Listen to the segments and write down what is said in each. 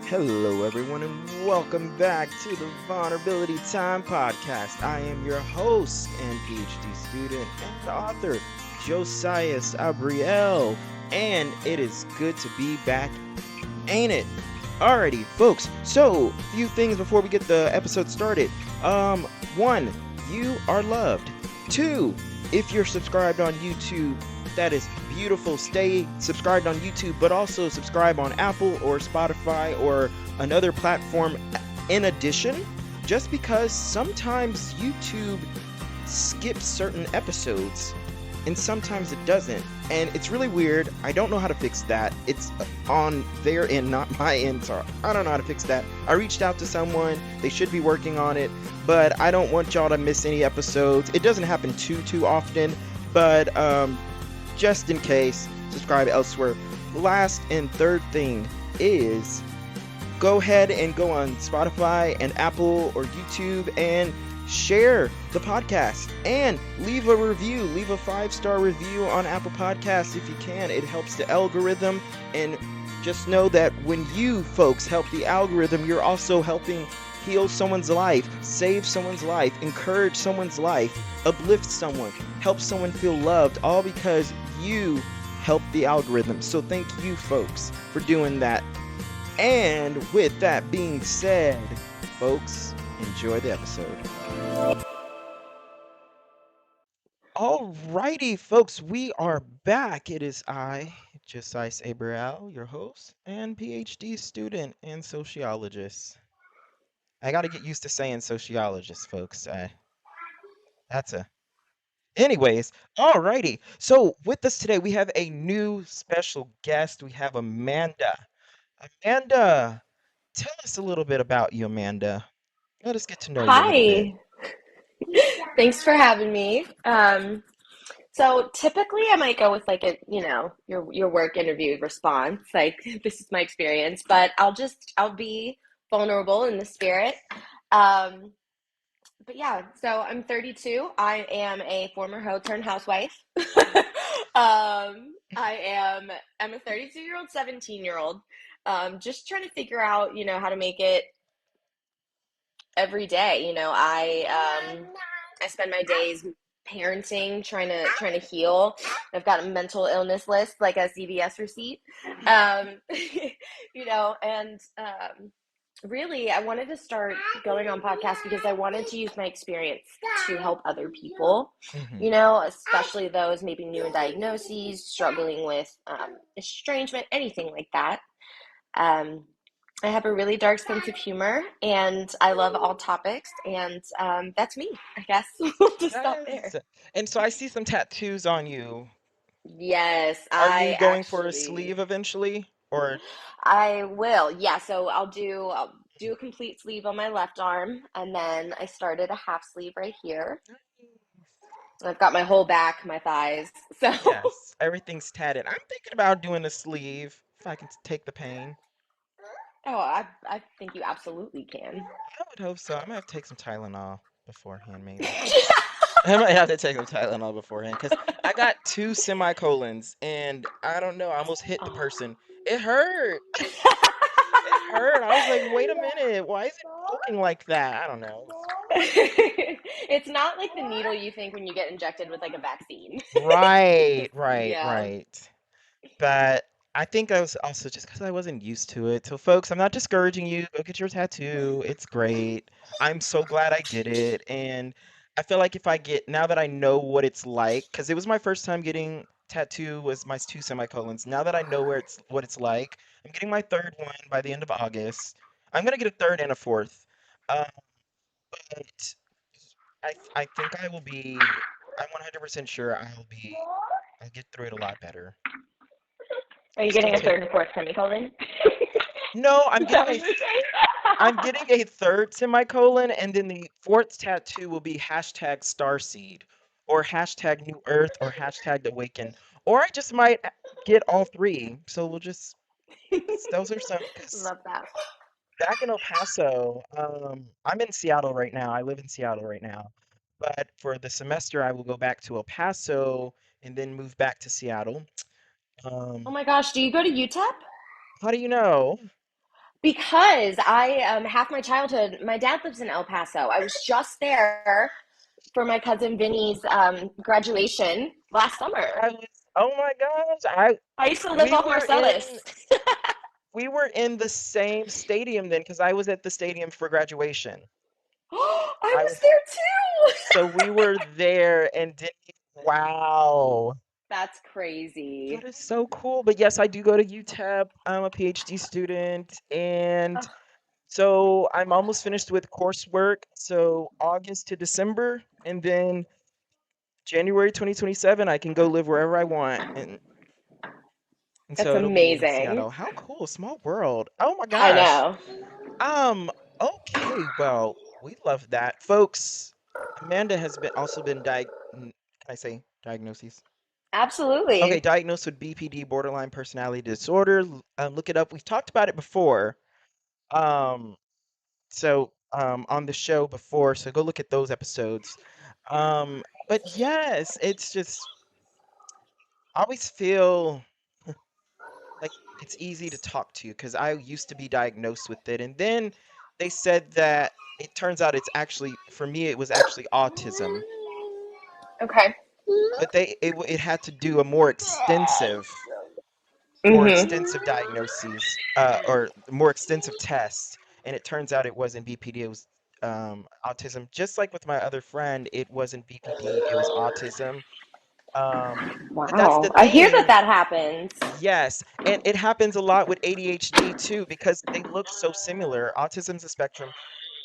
Hello, everyone, and welcome back to the Vulnerability Time Podcast. I am your host and PhD student and author, Josias Abriel, and it is good to be back, ain't it? Alrighty, folks. So, few things before we get the episode started. One, you are loved. Two, if you're subscribed on YouTube, that is beautiful. Stay subscribed on YouTube, but also subscribe on Apple or Spotify or another platform in addition, just because sometimes YouTube skips certain episodes and sometimes it doesn't. And it's really weird. I don't know how to fix that. It's on their end, not my end. So I don't know how to fix that. I reached out to someone. They should be working on it, but I don't want y'all to miss any episodes. It doesn't happen too often, but just in case, subscribe elsewhere. Last and third thing is go ahead and go on Spotify and Apple or YouTube and share the podcast and leave a review. Leave a 5-star review on Apple Podcasts if you can. It helps the algorithm, and just know that when you folks help the algorithm, you're also helping heal someone's life, save someone's life, encourage someone's life, uplift someone, help someone feel loved, all because you help the algorithm. So thank you folks for doing that. And with that being said, folks, enjoy the episode. Alrighty, folks, we are back. It is I, Josias Abriel, your host and PhD student and sociologist. I got to get used to saying sociologist, folks. That's a. Anyways, alrighty. So with us today, we have a new special guest. We have Amanda. Amanda, tell us a little bit about you, Amanda. Let us get to know you a little bit. Hi, thanks for having me. So typically I might go with like your work interview response, like this is my experience, but I'll be vulnerable in the spirit. Um, but yeah, so I'm 32. I am a former hoe turned housewife. I'm a 32-year-old, 17-year-old. Just trying to figure out, how to make it every day. I spend my days parenting, trying to heal. I've got a mental illness list like a CVS receipt. Um, and really I wanted to start going on podcasts because I wanted to use my experience to help other people, Hmm. especially those maybe new in diagnoses, struggling with estrangement, anything like that. Um, I have a really dark sense of humor and I love all topics. And that's me, I guess. We'll just stop Yes. there. And so I see some tattoos on you. Yes, Are you going for a sleeve eventually? Or I will. Yeah, so I'll do a complete sleeve on my left arm, and then I started a half sleeve right here. I've got my whole back, my thighs. So, yes, everything's tatted. I'm thinking about doing a sleeve if I can take the pain. I think you absolutely can. I would hope so. I might have to take some Tylenol beforehand, maybe. I might have to take some Tylenol beforehand because I got two semicolons and I don't know. I almost hit the person. It hurt. It hurt. I was like, wait a minute. Why is it poking like that? I don't know. It's not like the needle you think when you get injected with like a vaccine. Right, right, Yeah. right. But I think I was also just because I wasn't used to it. So, folks, I'm not discouraging you. Go get your tattoo. It's great. I'm so glad I did it. And I feel like if I get, now that I know what it's like, because it was my first time getting tattoo, was my two semicolons. Now that I know what it's like, I'm getting my third one by the end of August. I'm gonna get a third and a fourth. Um, but I think I will be, I'm 100% sure I'll get through it a lot better. Are you Still getting a take. third and fourth semicolon? No, Is that what you're I'm saying? getting a third semicolon, and then the fourth tattoo will be hashtag Starseed, or hashtag New Earth, or hashtag Awaken, or I just might get all three. So we'll just those are some because Love that. back in El Paso, I'm in Seattle right now. I live in Seattle right now, but for the semester I will go back to El Paso and then move back to Seattle. Oh Um, my gosh, do you go to UTEP? how do you know? Because I half my childhood, my dad lives in El Paso. I was just there for my cousin Vinny's graduation last summer. I was, oh my gosh, I I used to live we off were in Marcellus. we were in the same stadium then because I was at the stadium for graduation. I I was was there too. so we were there and did wow. That's crazy. That is so cool. But yes, I do go to UTEP. I'm a PhD student and Oh, so I'm almost finished with coursework. So August to December and then January 2027 I can go live wherever I want and that's so it'll be in amazing. Seattle. How cool, small world. Oh my I gosh. know. Um, okay, well, we love that. Folks, Amanda has been can I say diagnoses? Okay, Absolutely. diagnosed with BPD, borderline personality disorder. Look it up. We've talked about it before. Um, on the show before, so go look at those episodes. But yes, it's just I always feel like it's easy to talk to because I used to be diagnosed with it, and then they said that it turns out it's actually for me it was actually autism, Okay. but it had to do a more Mhm. extensive diagnoses or more extensive tests, and it turns out it wasn't BPD, it was autism. Just like with my other friend, it wasn't BPD, it was autism. But that's the Wow. I hear that thing. that happens. Yes, and it happens a lot with ADHD too because they look so similar. Autism's a spectrum.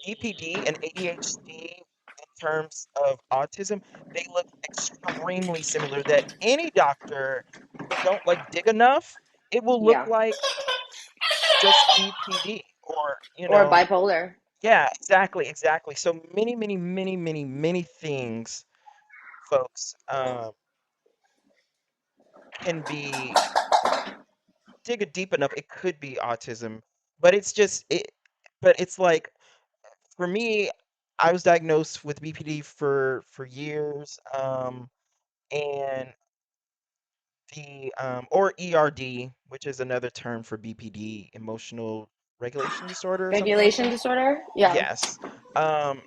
BPD and ADHD in terms of autism, they look extremely similar that any doctor, if they don't like dig enough, it will look Yeah. like just BPD or, Or bipolar. yeah, exactly, exactly. So many, many, many, many, many things, folks, can be dig it deep enough, it could be autism, but but it's like for me, I was diagnosed with BPD for years, and the or ERD, which is another term for BPD, emotional regulation disorder or something like Regulation that. disorder? Yeah. Yes. Um,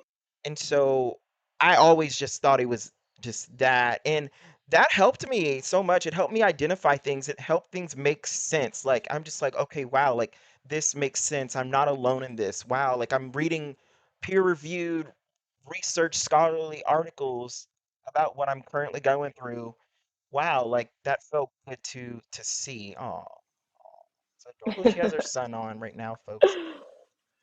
and so I always just thought it was just that. And that helped me so much. It helped me identify things. It helped things make sense. Like I'm just like, okay, wow, like this makes sense. I'm not alone in this. Wow, like I'm reading peer-reviewed research scholarly articles about what I'm currently going through. Wow, like that felt good to see. Oh, it's adorable. She has her son on right now, folks.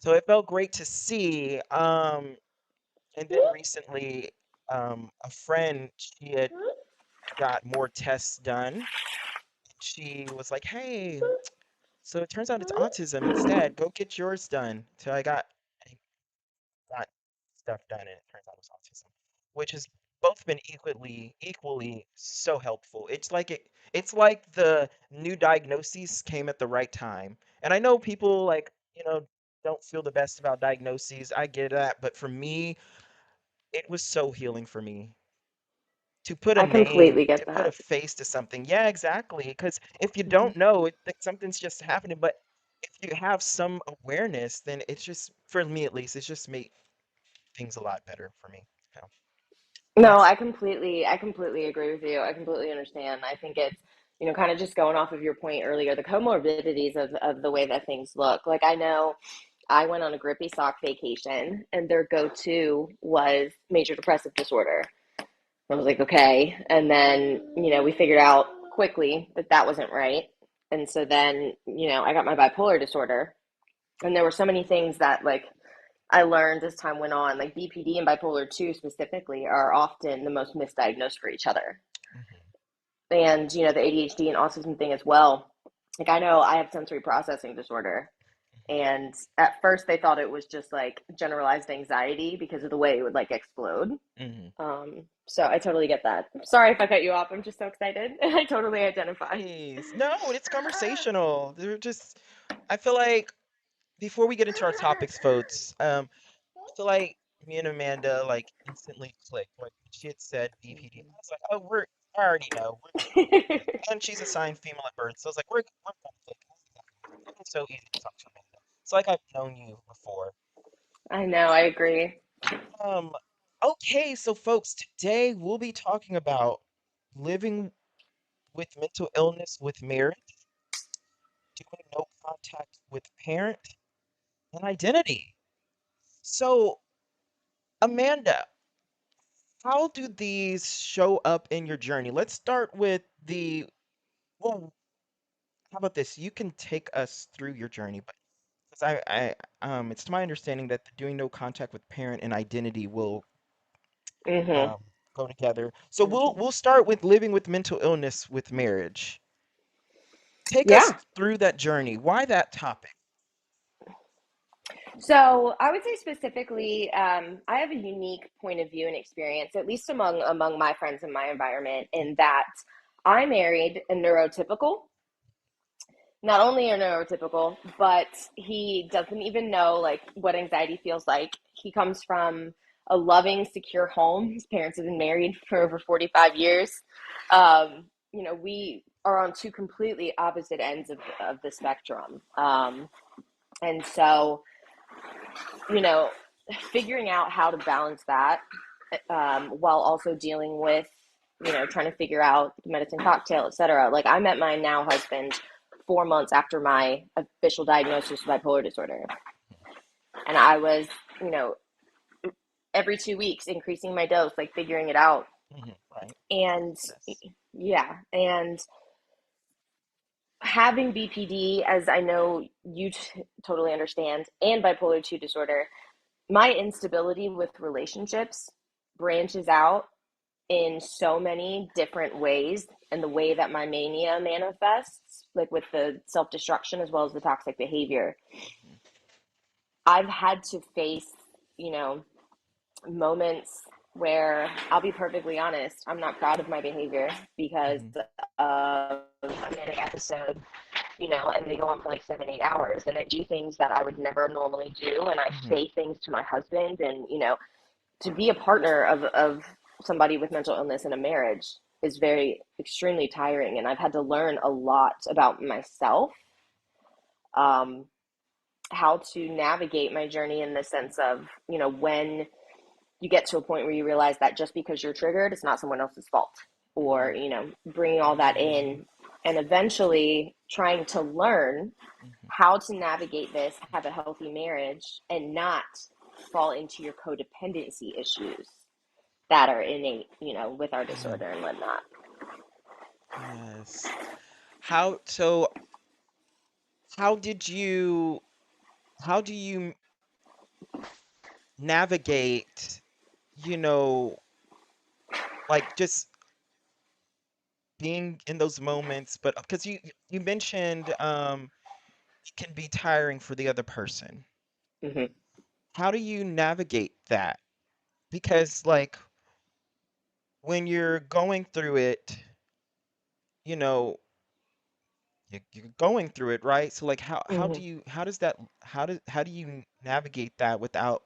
So it felt great to see. And then recently, a friend, she had got more tests done. She was like, "Hey, so it turns out it's autism instead. Go get yours done." So I got stuff done, and it turns out it was autism, which has both been equally so helpful. It's like the new diagnoses came at the right time. And I know people like, don't feel the best about diagnoses. I get that, but for me, it was so healing for me to put a I name, completely get to put a that. face to something. Yeah, exactly. Because if you don't know, like something's just happening. But if you have some awareness, then it's just, for me at least, it's just made things a lot better for me. So No, that's I completely agree with you. I completely understand. I think it's, kind of just going off of your point earlier, the comorbidities of the way that things look. Like I know I went on a Grippy Sock vacation and their go-to was major depressive disorder. I was like, okay. And then, we figured out quickly that that wasn't right. And so then, I got my bipolar disorder. And there were so many things that, like, I learned as time went on, like BPD and bipolar 2 specifically are often the most misdiagnosed for each other. mhm, And, the ADHD and autism thing as well. Like, I know I have sensory processing disorder. And at first, they thought it was just like generalized anxiety because of the way it would like explode. mhm. So I totally get that. Sorry if I cut you off. I'm just so excited. I totally identify. Please. No, it's conversational. I feel like before we get into our topics, folks, I feel like me and Amanda like instantly clicked. Like she had said BPD. I was like, oh, I already know. And she's assigned female at birth. So I was like, we're gonna click. It was so easy to talk to Amanda. It's like I've known you before. I know, I agree. Um, okay, so folks, today we'll be talking about living with mental illness with marriage, doing no contact with parent, and identity. So, Amanda, how do these show up in your journey? Let's start with well, how about this? You can take us through your journey, but because it's to my understanding that the doing no contact with parent and identity will Hmm. um, go together. So we'll start with living with mental illness with marriage. Take us Yeah. through that journey. Why that topic? So I would say specifically, I have a unique point of view and experience, at least among my friends in my environment, in that I married a neurotypical. Not only a neurotypical, but he doesn't even know like what anxiety feels like. He comes from a loving, secure home. His parents have been married for over 45 years. We are on two completely opposite ends of the spectrum. And so you know, figuring out how to balance that while also dealing with, trying to figure out the medicine cocktail, etc. Like I met my now husband 4 months after my official diagnosis of bipolar disorder, and I was, you know, every 2 weeks increasing my dose, like figuring it out, Right. and Yes. yeah, and having BPD, as I know you totally understand, and bipolar 2 disorder, my instability with relationships branches out in so many different ways, and the way that my mania manifests, like with the self-destruction as well as the toxic behavior, I've had to face, you know moments where I'll be perfectly honest, I'm not proud of my behavior because Hmm. of a manic episode, and they go on for like 7, 8 hours, and I do things that I would never normally do, and I Hmm. say things to my husband, and to be a partner of somebody with mental illness in a marriage is very extremely tiring, and I've had to learn a lot about myself, um, how to navigate my journey in the sense of when you get to a point where you realize that just because you're triggered, it's not someone else's fault, or Hmm. bringing all that in, and eventually trying to learn Hmm. how to navigate this, have a healthy marriage, and not fall into your codependency issues that are innate, with our Hmm. disorder and whatnot. Yes. So how did you how do you navigate, you know, like just being in those moments, but because you mentioned it can be tiring for the other person. Hmm. How do you navigate that? Because like when you're going through it, you know, you're going through it, right? So like how Hmm. do you how do you navigate that without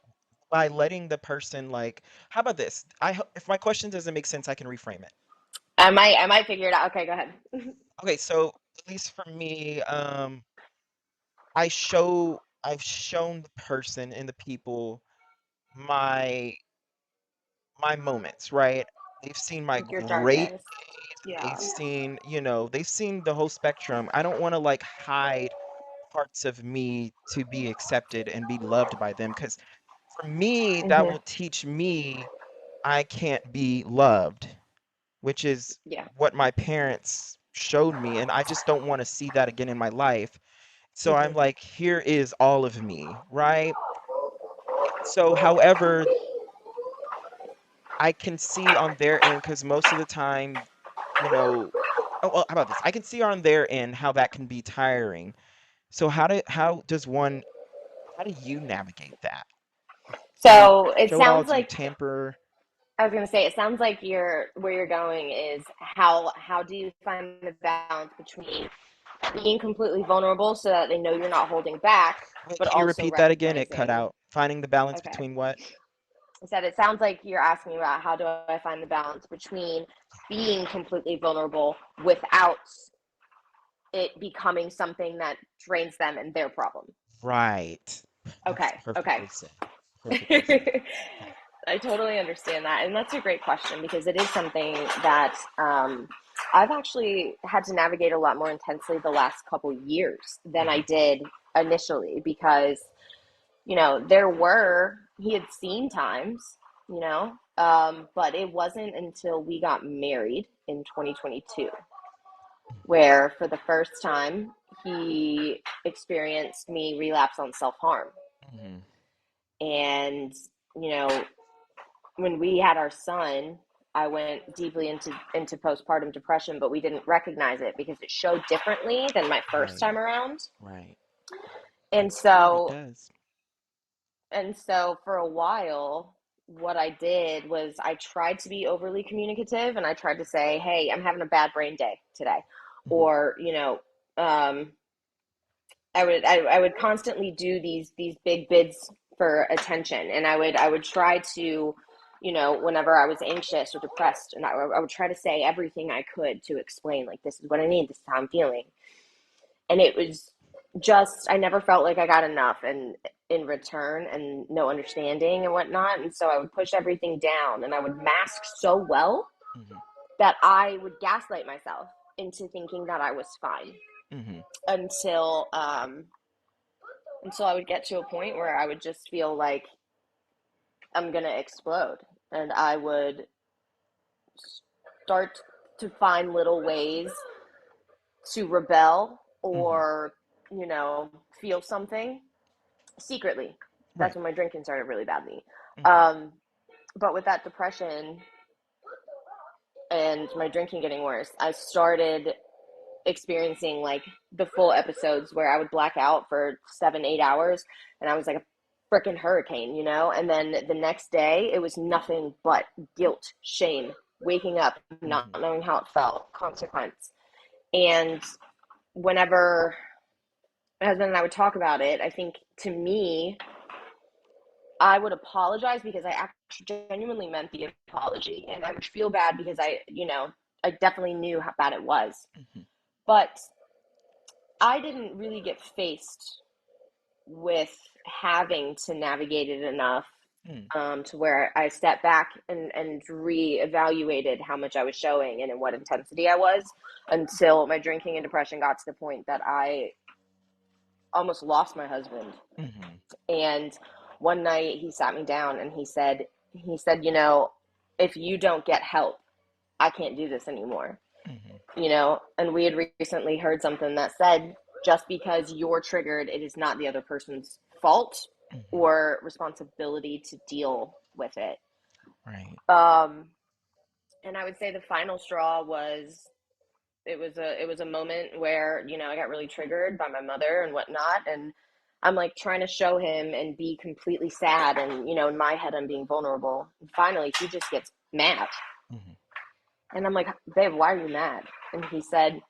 by letting the person like how about this? If my question doesn't make sense, I can reframe it. I might figure it out. Okay, go ahead. Okay, so at least for me, I've shown the person and the people my my moments, right? They've seen my Like your great darkness. days, Yeah. they've seen, they've seen the whole spectrum. I don't want to like hide parts of me to be accepted and be loved by them because for me, that Hmm. will teach me I can't be loved, which is Yeah. what my parents showed me. And I just don't want to see that again in my life. So I'm Hmm. like, here is all of me, right? So, however, I can see on their end because most of the time, you know, oh, well, how about this? I can see on their end how that can be tiring. So how do you navigate that? Do you So it show it all? sounds Do you like tamper? I was gonna say, it sounds like you're where you're going is how do you find the balance between being completely vulnerable so that they know you're not holding back, Wait, but can you also repeat that again? It cut recognizing. out. Finding the balance Okay. between what? I said it sounds like you're asking about how do I find the balance between being completely vulnerable without it becoming something that drains them and their problem. Right. That's Okay, okay. perfectly said. Perfectly said. Okay. I totally understand that. And that's a great question because it is something that I've actually had to navigate a lot more intensely the last couple years than I Hmm. did initially because, he had seen times, but it wasn't until we got married in 2022 where for the first time he experienced me relapse on self harm. Hmm. And, you know, when we had our son, I went deeply into postpartum depression, but we didn't recognize it because it showed differently than my first Right. time around. Right. And It's true. It so does. and so for a while, what I did was I tried to be overly communicative and I tried to say, "Hey, I'm having a bad brain day today." Hmm. Or, um I would constantly do these big bids for attention, and I would try to, whenever I was anxious or depressed, and I would try to say everything I could to explain, like, this is what I need, this is how I'm feeling, and it was just I never felt like I got enough, and in return, and no understanding and whatnot, and so I would push everything down, and I would mask so well Hmm. that I would gaslight myself into thinking that I was fine Hmm. until I would get to a point where I would just feel like I'm gonna explode, and I would start to find little ways to rebel Hmm. or feel something secretly. That's Right. when my drinking started really badly. Hmm. Um, but with that depression and my drinking getting worse, I started experiencing like the full episodes where I would black out for 7, 8 hours, and I was like a freaking hurricane, And then the next day, it was nothing but guilt, shame, waking up, not Hmm. knowing how it felt, consequence. And whenever my husband and I would talk about it, I think to me, I would apologize because I actually genuinely meant the apology, and I would feel bad because I definitely knew how bad it was. Hmm. But I didn't really get faced with having to navigate it enough Hmm. to where I stepped back and re-evaluated how much I was showing and in what intensity I was until my drinking and depression got to the point that I almost lost my husband. Hmm. And one night he sat me down and he said, if you don't get help, I can't do this anymore. Hmm. And we had recently heard something that said, just because you're triggered, it is not the other person's fault Hmm. or responsibility to deal with it. Right. Um, and I would say the final straw was it was a moment where I got really triggered by my mother and whatnot, and I'm like trying to show him and be completely sad, and in my head I'm being vulnerable. And finally, he just gets mad, Hmm. and I'm like, babe, why are you mad? And he said,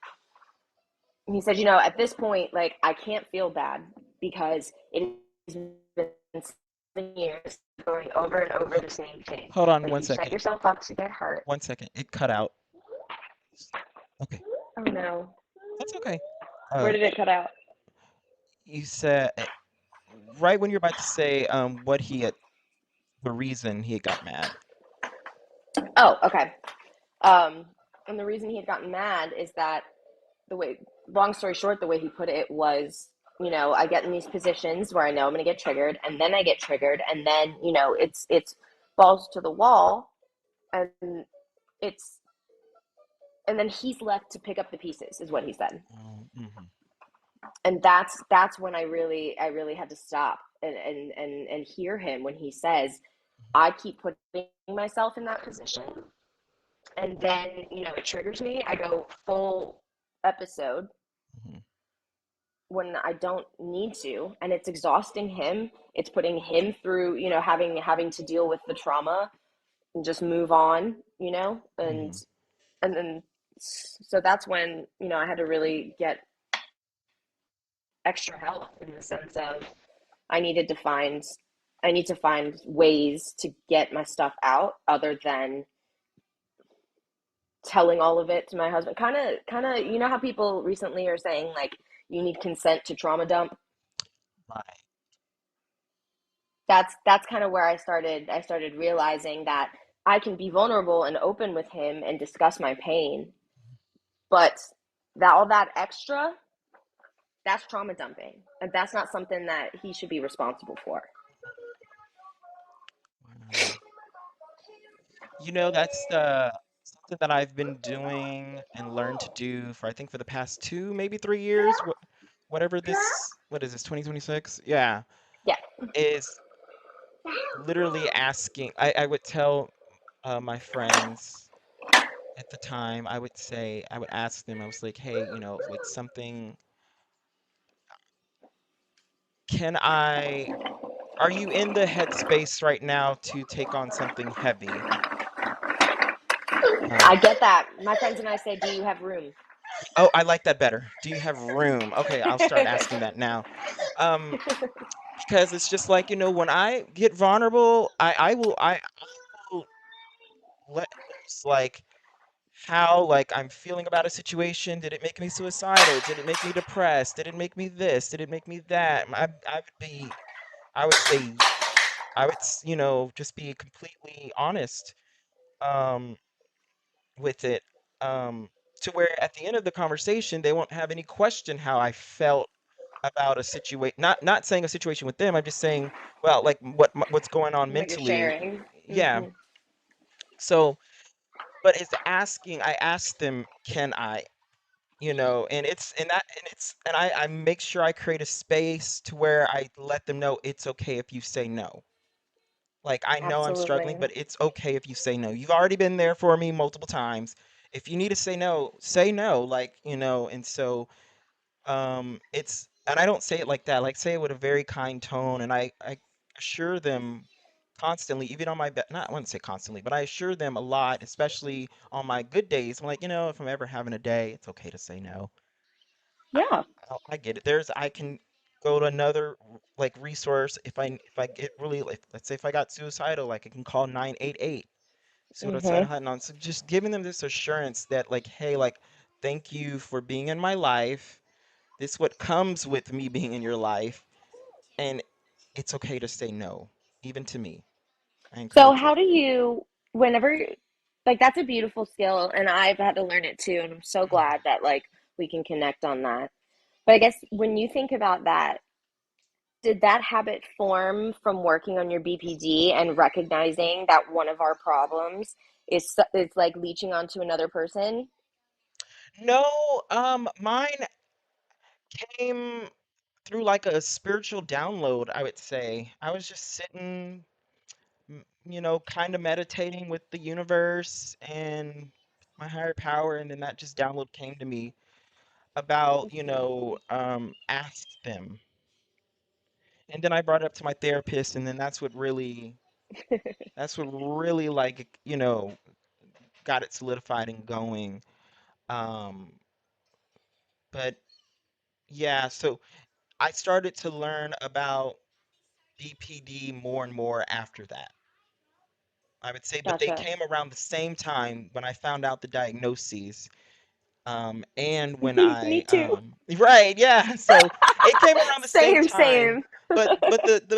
at this point, like, I can't feel bad because it has been 7 years going over and over the same thing. Hold on Like, one you set second. yourself up to get hurt. 1 second. It cut out. Okay. Oh no. That's okay. Where Uh, did it cut out? you said right when you're about to say what he had, the reason he got mad. Oh, okay. Um, and the reason he had gotten mad is that the way, long story short, the way he put it was, I get in these positions where I know I'm going to get triggered, and then I get triggered, and then, it's balls to the wall, and it's and then he's left to pick up the pieces is what he said. Oh, hmm. And that's when I really had to stop and hear him when he says, I keep putting myself in that position, and then it triggers me. I go full episode Hmm. when I don't need to, and it's exhausting him. It's putting him through having to deal with the trauma and just move on, Hmm. and then so that's when I had to really get extra help in the sense of I needed to find I need to find ways to get my stuff out other than telling all of it to my husband. Kind of, how people recently are saying like you need consent to trauma dump. Right. That's kind of where I started realizing that I can be vulnerable and open with him and discuss my pain, but that all that extra, that's trauma dumping, and that's not something that he should be responsible for. Wow. That's something that I've been doing and learned to do for I think for the past 2, maybe 3 years. Whatever what is this, 2026? Yeah, Yeah. is literally asking. I would tell my friends at the time, I would ask them, I was like, hey, like something, can I, are you in the headspace right now to take on something heavy? I Um, get that. My friends and I say, "Do you have room?" oh, I like that better. Do you have room? Okay, I'll start asking that now. Um, because it's just like, when I get vulnerable, I will let loose, like how like I'm feeling about a situation. Did it make me suicidal? Did it make me depressed? Did it make me this? Did it make me that? I would say, just be completely honest um, with it, um, to where at the end of the conversation, they won't have any question how I felt about a situation. Not saying a situation with them. I'm just saying, well, like what's going on What you're mentally. sharing. Yeah. So, but it's asking. I asked them, can I? And I make sure I create a space to where I let them know it's okay if you say no. Like, I know I'm struggling, Absolutely. but it's okay if you say no. You've already been there for me multiple times. If you need to say no, say no. Like, and so and I don't say it like that. Like, say it with a very kind tone, and I assure them constantly, even on my not I wouldn't say constantly, but I assure them a lot, especially on my good days. I'm like, if I'm ever having a day, it's okay to say no. I, Yeah. I get it. I can go to another like resource if I get really, like, let's say if I got suicidal, like I can call 988 suicidal Mhm. hotline. So just giving them this assurance that, like, hey, like, thank you for being in my life. This what comes with me being in your life, and it's okay to say no, even to me. I So encourage how it. do you, whenever, like that's a beautiful skill, and I've had to learn it too, and I'm so glad that like we can connect on that. But I guess when you think about that, did that habit form from working on your BPD and recognizing that one of our problems is like leeching onto another person? No, mine came through like a spiritual download, I would say. I was just sitting, kind of meditating with the universe and my higher power, and then that just download came to me about, ask them. And then I brought it up to my therapist, and then that's what really, like, got it solidified and going. Um, but yeah, so I started to learn about BPD more and more after that. I would say, but they Gotcha. came around the same time when I found out the diagnoses. And when I, Me too. right, yeah. So it came around the same Same, time, same. but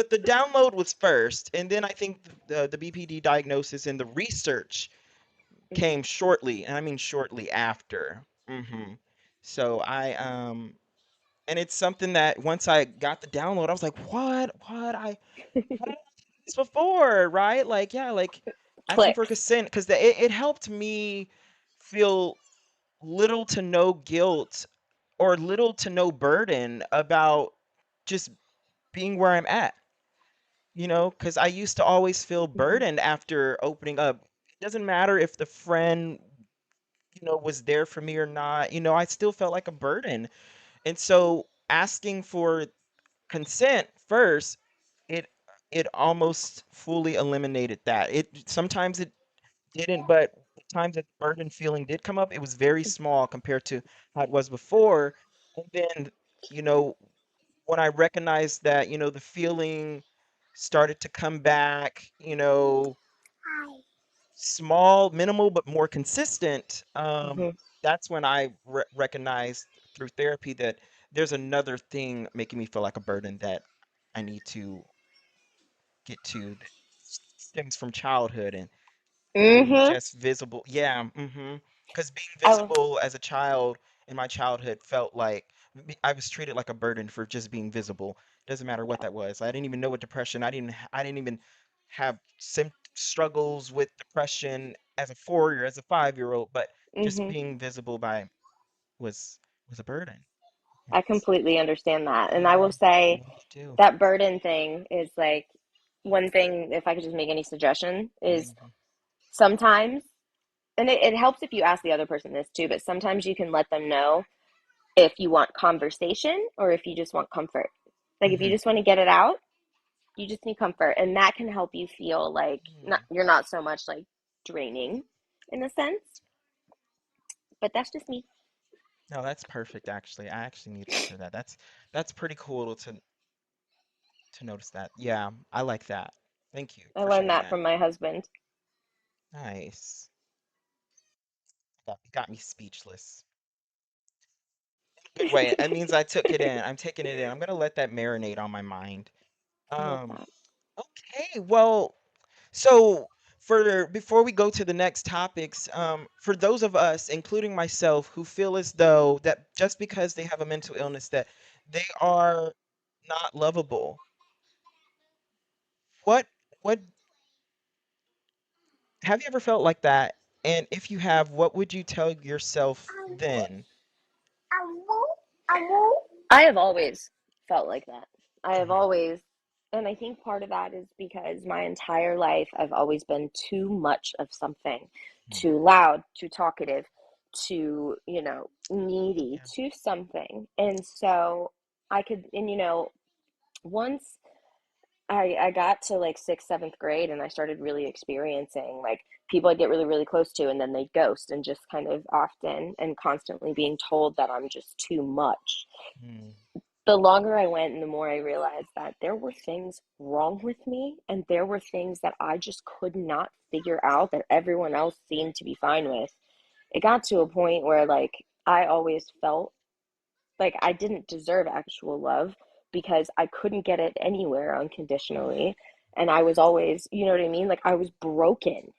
the download was first, and then I think the BPD diagnosis and the research came shortly, and I mean shortly after. So and it's something that once I got the download, I was like, what? Why didn't I do this before, right? Like, yeah, like asking for Clicks. consent, because it helped me feel little to no guilt or little to no burden about just being where I'm at, because I used to always feel Mhm. burdened after opening up. It doesn't matter if the friend, was there for me or not, I still felt like a burden. And so asking for consent first, it it almost fully eliminated that. It sometimes it didn't, but the times that burden feeling did come up, it was very small compared to how it was before. And then, you know, when I recognized that, the feeling started to come back, small, minimal, but more consistent, Mhm. that's when I recognized through therapy that there's another thing making me feel like a burden that I need to get to that stems from childhood and being Mm-hmm. just visible. Yeah, because being I, visible as a child in my childhood felt like I was treated like a burden for just being visible. Doesn't matter what yeah. that was. I didn't even know what depression. I didn't even have struggles with depression as a 4 or as a 5-year old, but just Mm-hmm. being visible by was was a burden. I It's, completely understand that. And I yeah, will say me too. that burden thing is like one thing, if I could just make any suggestion, is Hmm. sometimes, and it helps if you ask the other person this too, but sometimes you can let them know if you want conversation or if you just want comfort. Like if you Hmm. just want to get it out, you just need comfort. And that can help you feel like you're not so much like draining in a sense. But that's just me. No, that's perfect actually. I actually needed to hear that. That's pretty cool to notice that. Yeah, I like that. Thank you I for learned sharing that that. from my husband. Nice. Got me speechless. Good way. That means I took it in. I'm taking it in. I'm gonna let that marinate on my mind. I love Um, that. okay, well, so for before we go to the next topics, for those of us, including myself, who feel as though that just because they have a mental illness that they are not lovable, what what have you ever felt like that? And if you have, what would you tell yourself then? I have always felt like that. I have Mhm, always, and I think part of that is because my entire life I've always been too much of something, mhm. too loud, too talkative, too, needy, Yeah. too something. And so I could, and once I got to like sixth, seventh grade and I started really experiencing like people I get really, really close to and then they ghost and just kind of often and constantly being told that I'm just too much. Mm, The longer I went and the more I realized that there were things wrong with me and there were things that I just could not figure out that everyone else seemed to be fine with. It got to a point where like I always felt like I didn't deserve actual love because I couldn't get it anywhere unconditionally. And I was always, you know what I mean? Like I was broken.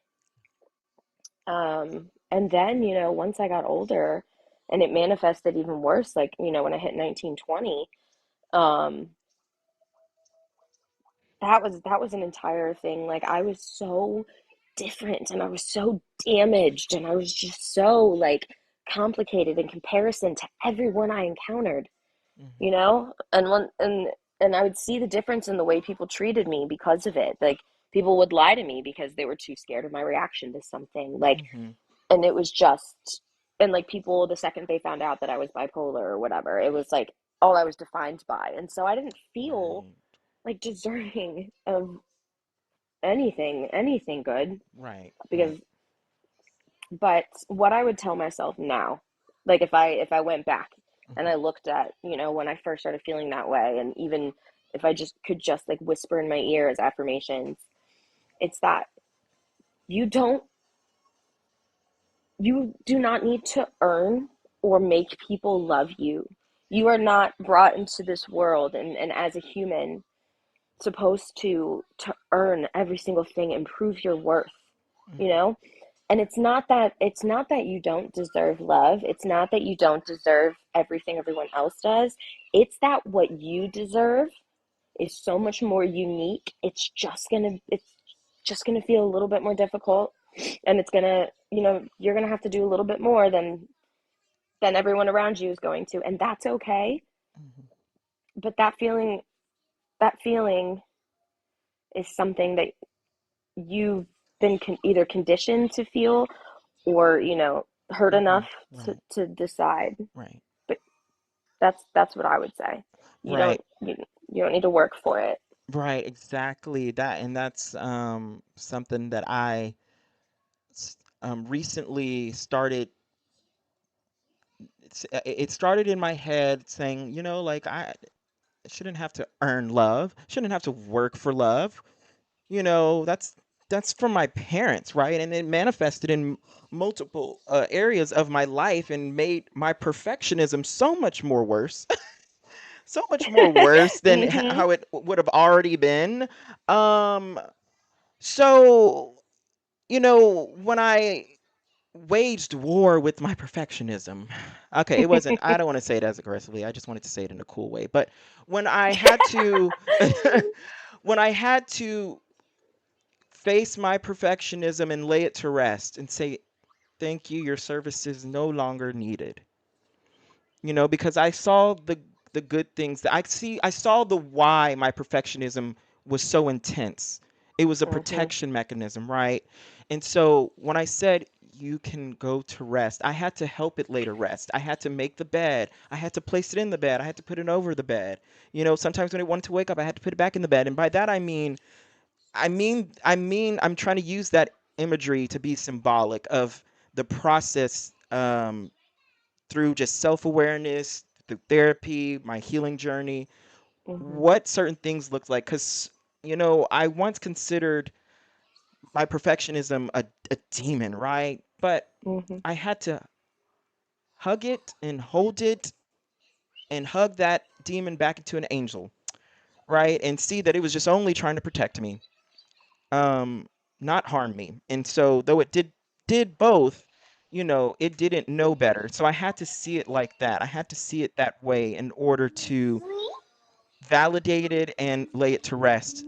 And then, once I got older and it manifested even worse, like, when I hit 19, 20, um, that was an entire thing. Like I was so different and I was so damaged and I was just so like complicated in comparison to everyone I encountered. mhm, And I would see the difference in the way people treated me because of it. Like people would lie to me because they were too scared of my reaction to something. Like, mhm. and it was just, and like people, the second they found out that I was bipolar or whatever, it was like all I was defined by. And so I didn't feel Right, like deserving of anything good right, right. because, but what I would tell myself now, like if I went back and Mhm, I looked at, when I first started feeling that way, and even if I just could just like whisper in my ear as affirmations, it's that you don't you do not need to earn or make people love you. You are not brought into this world and as a human supposed to earn every single thing and prove your worth, you mhm, know? And it's not that you don't deserve love. It's not that you don't deserve everything everyone else does. It's that what you deserve is so much more unique. It's just going to feel a little bit more difficult and it's going to, you're going to have to do a little bit more than everyone around you is going to, and that's okay. mhm, But that feeling is something that you've been either conditioned to feel or hurt mhm. enough to, Right, to decide. right, But that's what I would say. you right, don't you, you don't need to work for it. right. Exactly that, and that's something that recently started. It started in my head saying, like I shouldn't have to earn love, shouldn't have to work for love. That's from my parents, right? And it manifested in multiple areas of my life and made my perfectionism so much more worse. so much more worse than Mm-hmm. how it would have already been. Um, so, when I waged war with my perfectionism. Okay, it wasn't, I don't want to say it as aggressively. I just wanted to say it in a cool way. But when I had to, when I had to face my perfectionism and lay it to rest and say, thank you, your service is no longer needed. Because I saw the good things that I saw the why my perfectionism was so intense. It was a Mm-hmm. protection mechanism, right? And so when I said you can go to rest, I had to help it lay to rest. I had to make the bed. I had to place it in the bed. I had to put it over the bed. Sometimes when it wanted to wake up, I had to put it back in the bed. And by that I mean I'm trying to use that imagery to be symbolic of the process, through just self-awareness, through therapy, my healing journey, Mm-hmm. what certain things look like. Because, I once considered my perfectionism a demon, right? But Mm-hmm. I had to hug it and hold it and hug that demon back into an angel, right? And see that it was just only trying to protect me, um, not harm me. And so, though it did both, it didn't know better. So I had to see it like that. I had to see it that way in order to validate it and lay it to rest.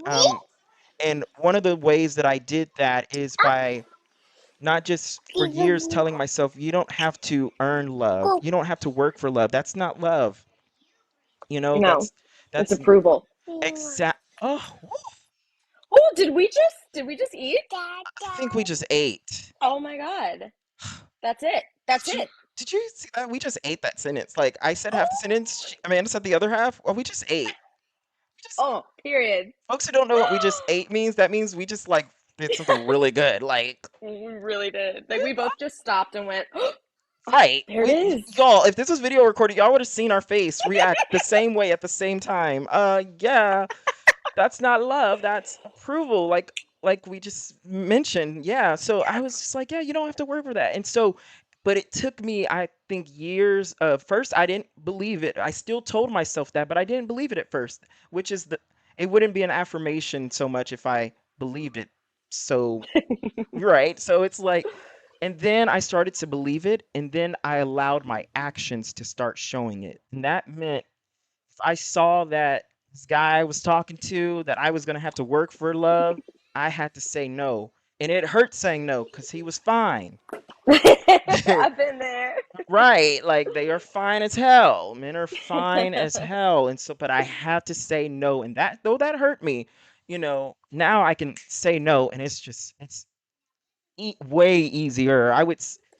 And one of the ways that I did that is by not just for years telling myself, you don't have to earn love. You don't have to work for love. That's not love. No, it's That's approval. exact. Oh, Oh, did we just eat? I think we just ate. Oh my God. That's it. That's Did you it. did you see that? We just ate that sentence. Like I said half the sentence, Amanda said the other half. Well, we just ate. We just Oh, period. Folks who don't know what we just ate means, that means we just like did something really good. Like, We really did. Like we both just stopped and went, oh, right. there it is. Y'all, if this was video recorded, y'all would have seen our face react the same way at the same time. Yeah, that's not love, that's approval. Like we just mentioned. Yeah. So I was just like, yeah, you don't have to work for that. And so, but it took me, I think, years of first, I didn't believe it. I still told myself that, but I didn't believe it at first, which is it wouldn't be an affirmation so much if I believed it. So, right. So it's like, and then I started to believe it, and then I allowed my actions to start showing it. And that meant if I saw that this guy I was talking to, that I was gonna have to work for love, I had to say no. And it hurt saying no because he was fine. I've been there. Right, like they are fine as hell. Men are fine as hell. And so, but I had to say no. And that, though that hurt me, now I can say no. And it's way easier.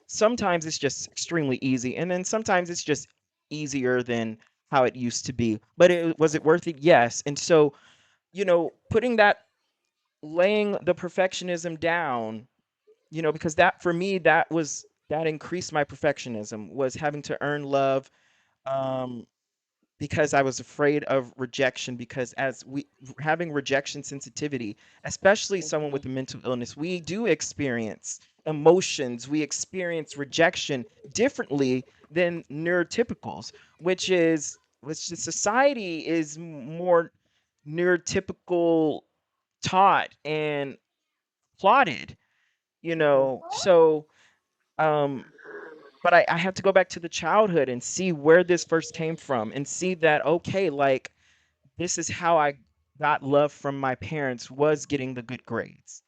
Sometimes it's just extremely easy. And then sometimes it's just easier than how it used to be. But was it worth it? Yes. And so, putting that, laying the perfectionism down, because that for me, that increased my perfectionism, was having to earn love, um, because I was afraid of rejection, because as we having rejection sensitivity, especially someone Mhm. with a mental illness, we do experience emotions, we experience rejection differently than neurotypicals, which the society is more neurotypical taught and plotted, so, um but I have to go back to the childhood and see where this first came from and see that, okay, like this is how I got love from my parents, was getting the good grades.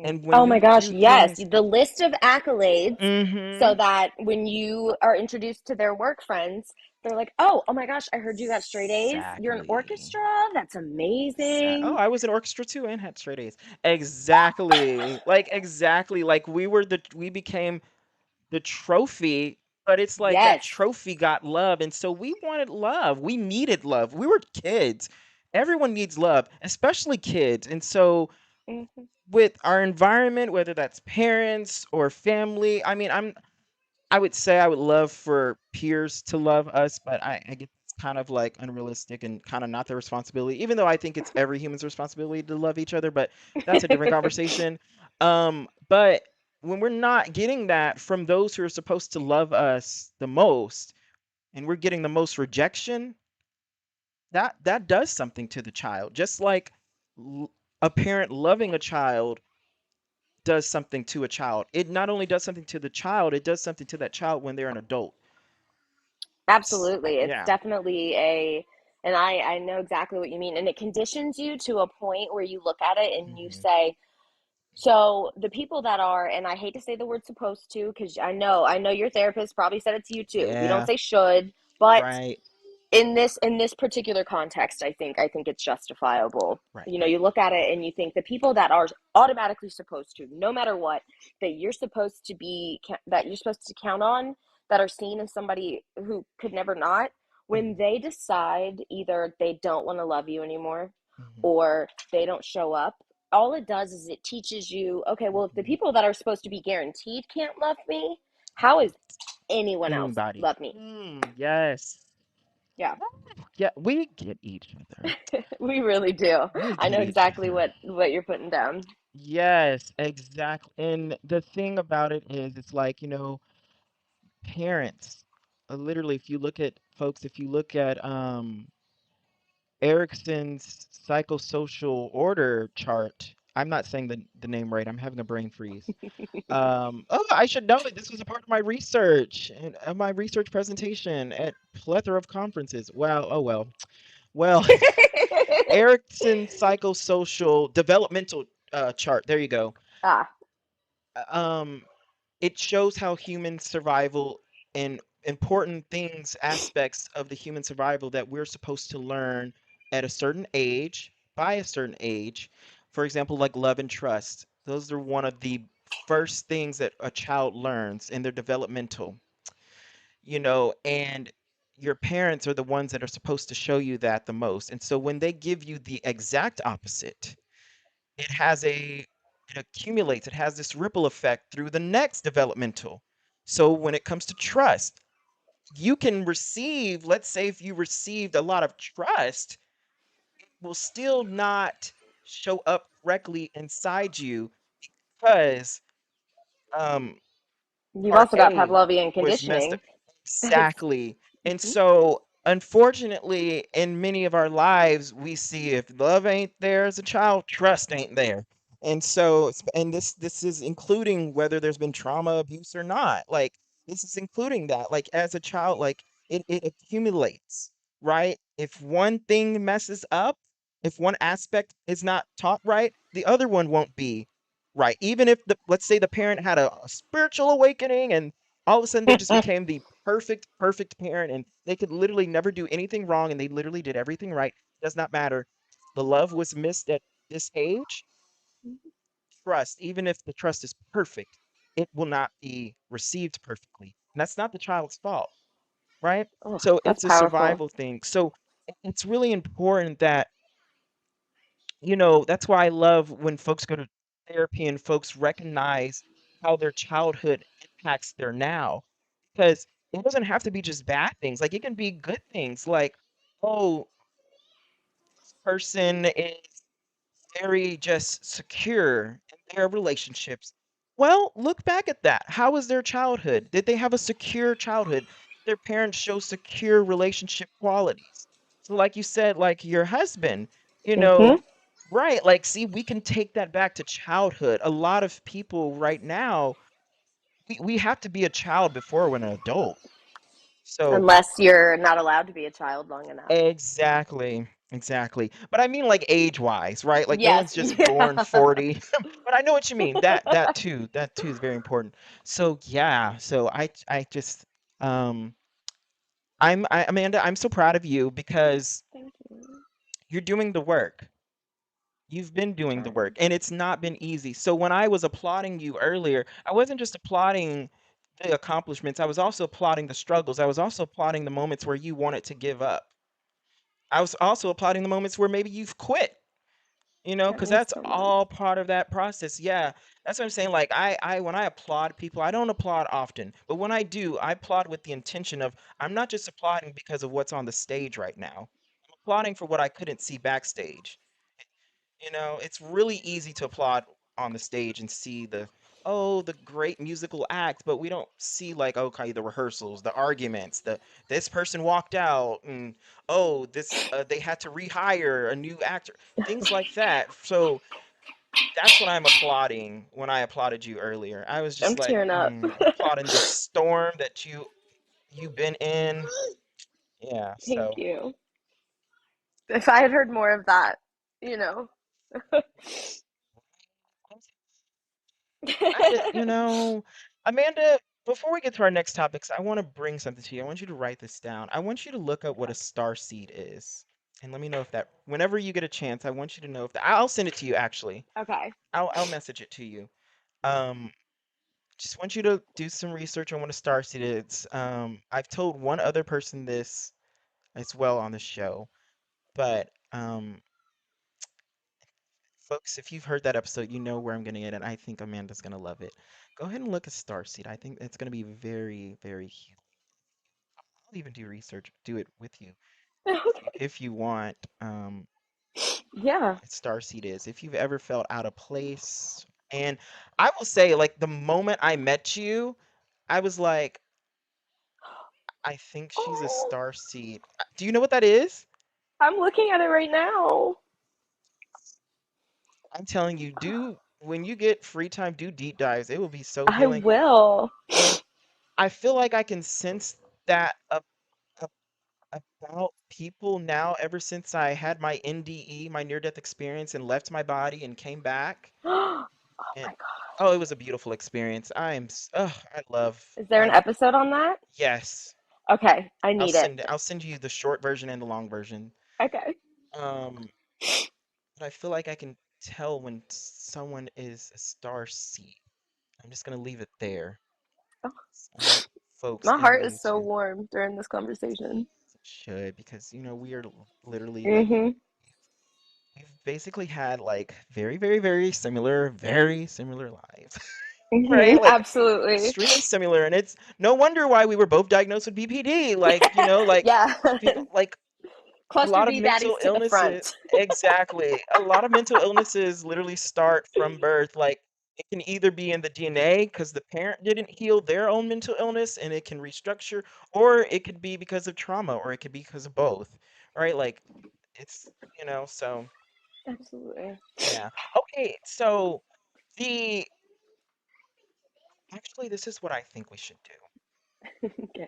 And when Oh my we gosh, do yes. things, The list of accolades so mm-hmm, that when you are introduced to their work friends, they're like, oh my gosh, I heard you got straight A's. You're in exactly. orchestra? That's Oh, amazing. I was in orchestra too and had straight A's. Exactly. Like we became the trophy, but it's like that Yes. trophy got love, and so we wanted love. We needed love. We were kids. Everyone needs love, especially kids. And so Mhm. with our environment, whether that's parents or family, I mean, I would say I would love for peers to love us, but I get it's kind of like unrealistic and kind of not their responsibility, even though I think it's every human's responsibility to love each other, but that's a different conversation. But when we're not getting that from those who are supposed to love us the most, and we're getting the most rejection, that does something to the child. Just like l- a parent loving a child does something to a child. It not only does something to the child, it does something to that child when they're an adult. Absolutely. It's Yeah. definitely and I know exactly what you mean. And it conditions you to a point where you look at it and you Hmm. say, so the people that are, and I hate to say the word supposed to, because I know your therapist probably said it to you too. We don't Yeah. say should, but Right. in this particular context, I think it's justifiable. Right. You know, Right. you look at it and you think the people that are automatically supposed to, no matter what, that you're supposed to count on, that are seen as somebody who could never not, when Hmm. they decide either they don't want to love you anymore Hmm. or they don't show up, all it does is it teaches you, okay, well, if the Hmm. people that are supposed to be guaranteed can't love me, how is anyone else Anybody. love me? Yes. Yeah. Yeah, we get each other. We really do. We I get know each exactly other. what you're putting down. Yes, exactly. And the thing about it is, it's like, parents, literally, if you look at folks, if you look at Erickson's psychosocial order chart, I'm not saying the name right. I'm having a brain freeze. Oh, I should know it. This was a part of my research and my research presentation at plethora of conferences. Wow. Oh well. Well, Erickson's psychosocial developmental chart. There you go. Ah, Um, it shows how human survival and important things, aspects of the human survival that we're supposed to learn at a certain age, by a certain age. For example, like love and trust. Those are one of the first things that a child learns in their developmental, and your parents are the ones that are supposed to show you that the most. And so when they give you the exact opposite, it has it accumulates, it has this ripple effect through the next developmental. So when it comes to trust, you can receive, let's say if you received a lot of trust, will still not show up correctly inside you because um you've part also got A Pavlovian was messed up. conditioning. That's Exactly. And so, unfortunately, in many of our lives, we see if love ain't there as a child, trust ain't there. And so, and this is including whether there's been trauma, abuse or not. Like this is including that. Like as a child, like it accumulates, right? If one thing messes up, if one aspect is not taught right, the other one won't be right. Even if let's say the parent had a spiritual awakening and all of a sudden they just became the perfect parent and they could literally never do anything wrong and they literally did everything right. Does not matter. The love was missed at this age. Trust, even if the trust is perfect, it will not be received perfectly. And that's not the child's fault, right? oh, So that's it's a powerful. survival thing. So it's really important that that's why I love when folks go to therapy and folks recognize how their childhood impacts their now. Because it doesn't have to be just bad things. Like it can be good things. Like, oh, this person is very just secure in their relationships. Well, look back at that. How was their childhood? Did they have a secure childhood? Did their parents show secure relationship qualities? So, like you said, like your husband, you know, Hmm. right? Like, see, we can take that back to childhood. A lot of people right now, we have to be a child before we're an adult. So, Unless you're not allowed to be a child long enough. exactly. Exactly. But I mean like age-wise, right? Like no Yes. one's just born Yeah. 40. But I know what you mean. That too is very important. So yeah, so I just Amanda, I'm so proud of you because Thank you. you're doing the work. You've been I'm doing the work trying. and it's not been easy. So when I was applauding you earlier, I wasn't just applauding the accomplishments, I was also applauding the struggles. I was also applauding the moments where you wanted to give up. I was also applauding the moments where maybe you've quit, That because means that's so much. all part of that process. Yeah, that's what I'm saying. Like when I applaud people, I don't applaud often, but when I do, I applaud with the intention of I'm not just applauding because of what's on the stage right now. I'm applauding for what I couldn't see backstage. It's really easy to applaud on the stage and see the, oh, the great musical act, but we don't see like, okay, the rehearsals, the arguments, the this person walked out, and oh, this they had to rehire a new actor, things like that. So that's what I'm applauding when I applauded you earlier. I was I'm just like, tearing up. I'm applauding this storm that you've been in. Yeah, Thank so you. If I had heard more of that, you know. you know, Amanda, before we get to our next topics, I want to bring something to you. I want you to write this down. I want you to look up what a star seed is. And let me know if that, whenever you get a chance, I want you to know if that, I'll send it to you actually. Okay. I'll message it to you. Um, just want you to do some research on what a star seed is. I've told one other person this as well on the show, but folks, if you've heard that episode, you know where I'm gonna get it. I think Amanda's gonna love it. Go ahead and look at Starseed. I think it's gonna be very, very healing. I'll even do research, do it with you if you want. Yeah. What Starseed is. If you've ever felt out of place, and I will say, like the moment I met you, I was like, I think she's a Oh, starseed. Do you know what that is? I'm looking at it right now. I'm telling you, do when you get free time, do deep dives. It will be so I healing. will. And I feel like I can sense that about people now ever since I had my NDE, my near death experience, and left my body and came back. Oh And my God. oh, it was a beautiful experience. I love Is there an I episode on that? yes. Okay, I need it. I'll send you the short version and the long version. Okay. Um, but I feel like I can tell when someone is a star seed. I'm just gonna leave it there. Oh, I want folks my in heart is so YouTube warm during this conversation. should because we are literally like Mm-hmm. we've basically had like very similar lives, Mm-hmm. right? Like Absolutely. extremely similar, and it's no wonder why we were both diagnosed with BPD. Yeah. Like a Cluster lot of B baddies mental to the illnesses, front. exactly. A lot of mental illnesses literally start from birth. Like it can either be in the DNA because the parent didn't heal their own mental illness and it can restructure, or it could be because of trauma, or it could be because of both, right? Like it's, so Absolutely. yeah. Okay, so the actually, this is what I think we should do. Okay.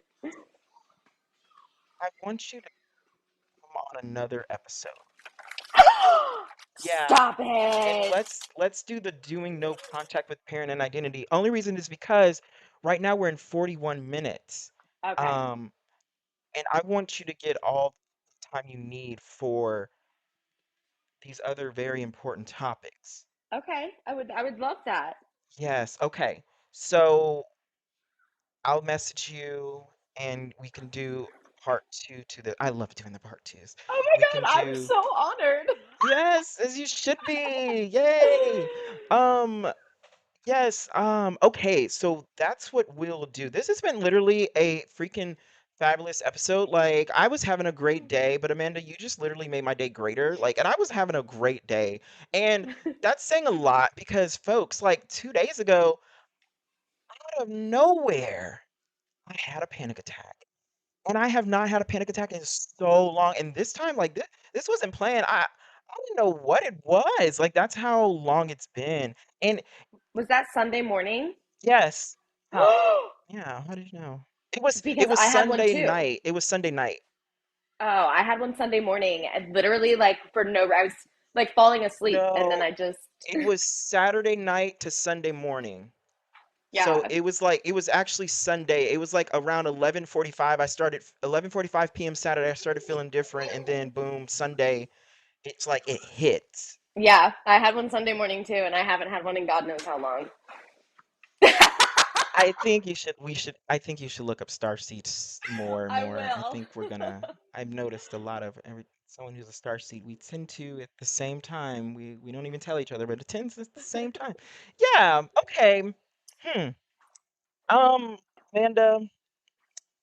I want you to come on another episode. Yeah, Stop and it. let's do the doing no contact with parent and identity. Only reason is because right now we're in 41 minutes. Okay. Um, and I want you to get all the time you need for these other very important topics. Okay. I would love that. Yes, okay. So I'll message you and we can do part two to the I love doing the part twos. Oh We my can God, I'm do so honored. yes, as you should be. Yay. Um Yes, okay, so that's what we'll do. This has been literally a freaking fabulous episode. Like, I was having a great day, but Amanda, you just literally made my day greater. Like, and I was having a great day. And that's saying a lot because, folks, like 2 days ago, out of nowhere, I had a panic attack. And I have not had a panic attack in so long. And this time, like, this wasn't planned. I didn't know what it was. Like, that's how long it's been. And Was that Sunday morning? yes. How Yeah, how did you know? It Because was I had one Sunday too. night. It was Sunday night. Oh, I had one Sunday morning and literally like for no, I was like falling asleep and then No, I just, it was Saturday night to Sunday morning. So yeah, it was actually Sunday. It was like around 11:45. 11:45 p.m. Saturday. I started feeling different, and then boom, Sunday. It's like it hits. yeah, I had one Sunday morning too and I haven't had one in God knows how long. I think you should look up star seeds more and I more. I will. think I've noticed a lot of someone who's a star seed, we tend to at the same time, we don't even tell each other, but it tends at the same time. Yeah, okay. Hmm. Um, Amanda,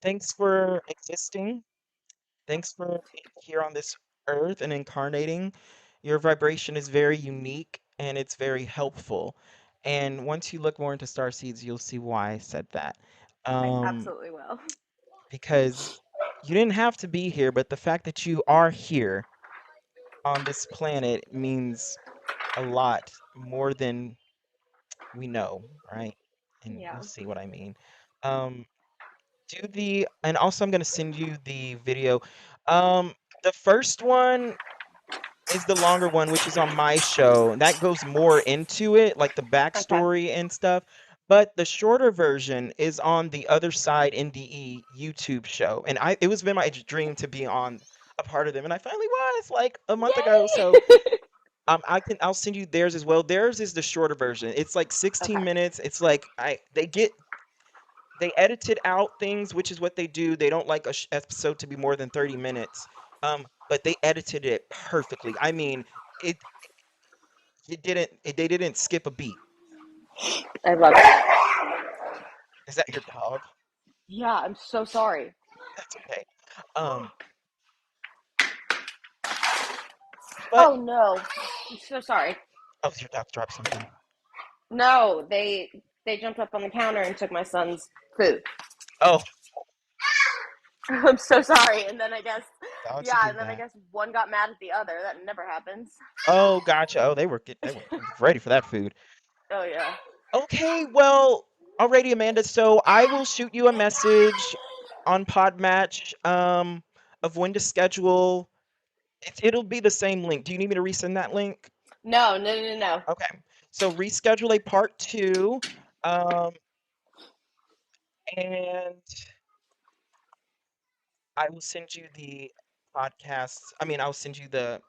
thanks for existing. Thanks for being here on this earth and incarnating. Your vibration is very unique and it's very helpful. And once you look more into star seeds, you'll see why I said that. I Um, absolutely will. because you didn't have to be here, but the fact that you are here on this planet means a lot more than we know, right? And Yeah. you'll see what I mean. Um, and also I'm gonna send you the video. Um, the first one is the longer one, which is on my show. And that goes more into it, like the Okay. backstory and stuff. But the shorter version is on the Other Side NDE YouTube show. And it was been my dream to be on a part of them, and I finally was like a month ago. So Yay! I'll send you theirs as well. Theirs is the shorter version. It's like 16 Okay. minutes. It's like they edited out things, which is what they do. They don't like a episode to be more than 30 minutes. But they edited it perfectly. I mean, it they didn't skip a beat. I love that. Is that your dog? Yeah, I'm so sorry. That's okay. Um, but Oh no. I'm so sorry. oh, your dog dropped something. No, they jumped up on the counter and took my son's food. Oh, I'm so sorry. And then I guess, dogs will yeah, do and then I that. guess one got mad at the other. That never happens. Oh, gotcha. Oh, they were ready for that food. Oh yeah. Okay, well, alrighty, Amanda. So I will shoot you a message on Podmatch of when to schedule. It'll be the same link. Do you need me to resend that link? No, no, no, no. Okay. So reschedule a part two. Um, and I will send you the podcasts. I mean, I'll send you the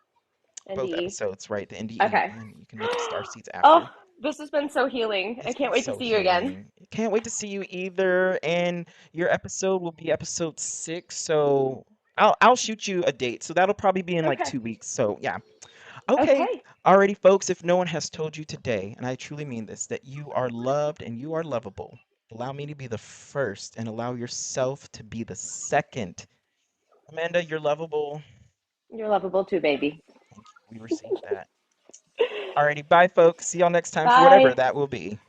both NDE. episodes, right? The NDE, Okay. and then you can look at Star Seeds Oh, after. this has been so healing. I It's can't been wait to so see you again. healing. Can't wait to see you either. And your episode will be episode 6. So I'll shoot you a date. So that'll probably be in like Okay. 2 weeks. So yeah. Okay. Okay. Alrighty, folks. If no one has told you today, and I truly mean this, that you are loved and you are lovable, allow me to be the first and allow yourself to be the second. Amanda, you're lovable. You're lovable too, baby. Thank you. We received that. Alrighty, bye, folks. See y'all next time for whatever Bye. that will be.